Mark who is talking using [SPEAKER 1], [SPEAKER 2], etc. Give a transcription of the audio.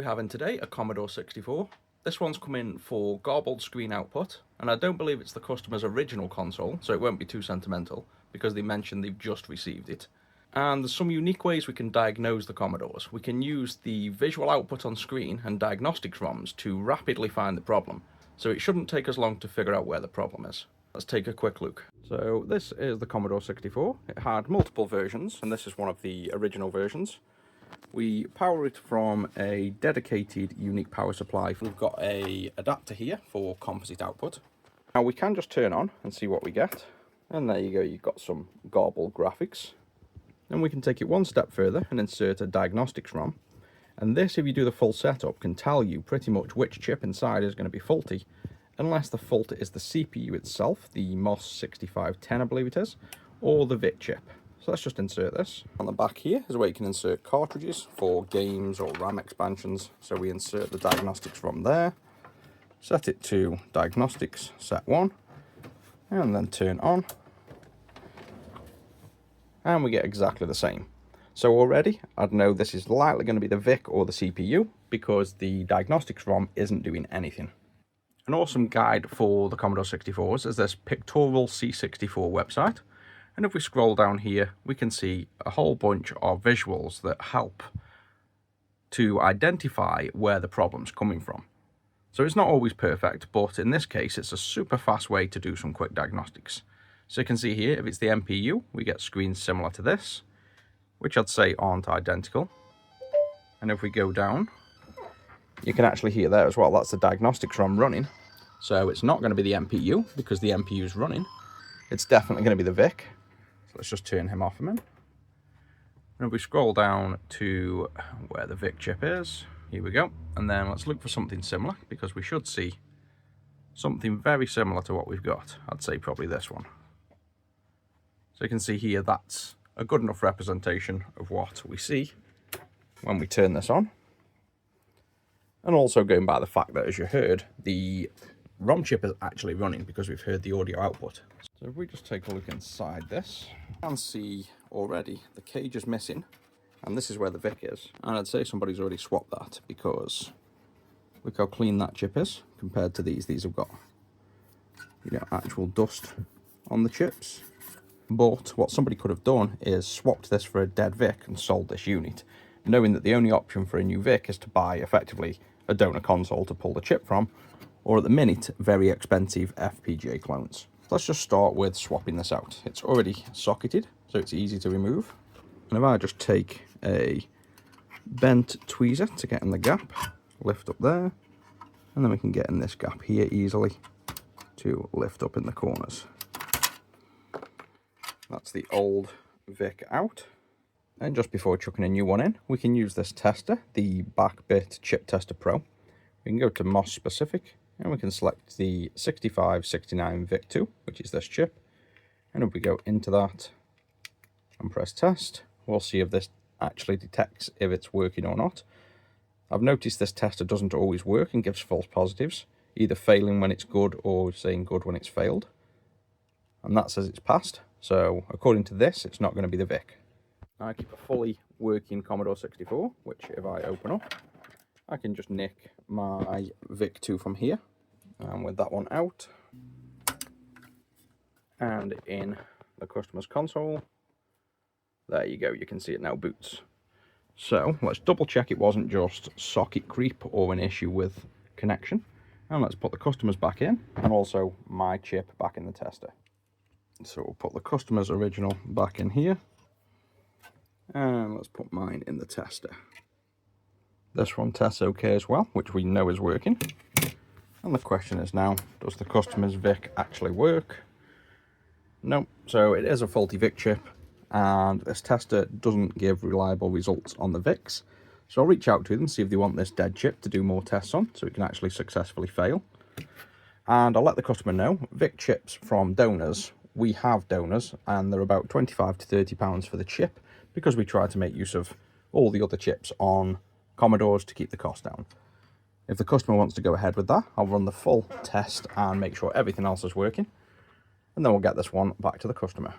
[SPEAKER 1] We have in today a Commodore 64. This one's come in for garbled screen output, and I don't believe it's the customer's original console, so it won't be too sentimental, because they mentioned they've just received it. And there's some unique ways we can diagnose the Commodores. We can use the visual output on screen and diagnostics ROMs to rapidly find the problem, so it shouldn't take us long to figure out where the problem is. Let's take a quick look. So this is the Commodore 64. It had multiple versions, and this is one of the original versions. We power it from a dedicated unique power supply. We've got a adapter here for composite output. Now we can just turn on and see what we get. And there you go, you've got some garbled graphics. Then we can take it one step further and insert a diagnostics ROM. And this, if you do the full setup, can tell you pretty much which chip inside is going to be faulty, unless the fault is the CPU itself, the MOS 6510 I believe it is, or the VIC chip. So let's just insert this. On the back here is where you can insert cartridges for games or RAM expansions. So we insert the diagnostics ROM there, set it to diagnostics set 1, and then turn on. And we get exactly the same. So already I'd know this is likely going to be the VIC or the CPU because the diagnostics ROM isn't doing anything. An awesome guide for the Commodore 64s is this Pictorial C64 website. And if we scroll down here, we can see a whole bunch of visuals that help to identify where the problem's coming from. So it's not always perfect, but in this case, it's a super fast way to do some quick diagnostics. So you can see here, if it's the MPU, we get screens similar to this, which I'd say aren't identical. And if we go down, you can actually hear there as well, that's the diagnostics ROM running. So it's not going to be the MPU, because the MPU is running. It's definitely going to be the VIC. So let's just turn him off a minute. And if we scroll down to where the VIC chip is, here we go. And then let's look for something similar, because we should see something very similar to what we've got. I'd say probably this one. So you can see here, that's a good enough representation of what we see when we turn this on. And also going by the fact that, as you heard, the ROM chip is actually running because we've heard the audio output. So if we just take a look inside this, you can see already the cage is missing, and this is where the VIC is. And I'd say somebody's already swapped that, because look how clean that chip is compared to these. These have got, you know, actual dust on the chips. But what somebody could have done is swapped this for a dead VIC and sold this unit, knowing that the only option for a new VIC is to buy effectively a donor console to pull the chip from, or at the minute, very expensive FPGA clones. Let's just start with swapping this out. It's already socketed, so it's easy to remove. And if I just take a bent tweezer to get in the gap, lift up there, and then we can get in this gap here easily to lift up in the corners. That's the old VIC out. And just before chucking a new one in, we can use this tester, the Backbit Chip Tester Pro. We can go to MOS specific, and we can select the 6569 VIC2, which is this chip. And if we go into that and press test, we'll see if this actually detects if it's working or not. I've noticed this tester doesn't always work and gives false positives, either failing when it's good or saying good when it's failed. And that says it's passed, so according to this, it's not going to be the VIC. I keep a fully working Commodore 64, which if I open up, I can just nick my VIC2 from here, and with that one out, and in the customer's console, there you go, you can see it now boots. So let's double check it wasn't just socket creep or an issue with connection, and let's put the customers back in, and also my chip back in the tester. So we'll put the customer's original back in here, and let's put mine in the tester. This one tests okay as well, which we know is working. And the question is now, does the customer's VIC actually work? No, so it is a faulty VIC chip, and this tester doesn't give reliable results on the VICs. So I'll reach out to them, see if they want this dead chip to do more tests on, so it can actually successfully fail. And I'll let the customer know, VIC chips from donors, we have donors, and they're about £25 to £30 for the chip, because we try to make use of all the other chips on Commodores to keep the cost down. If the customer wants to go ahead with that, I'll run the full test and make sure everything else is working, and then we'll get this one back to the customer.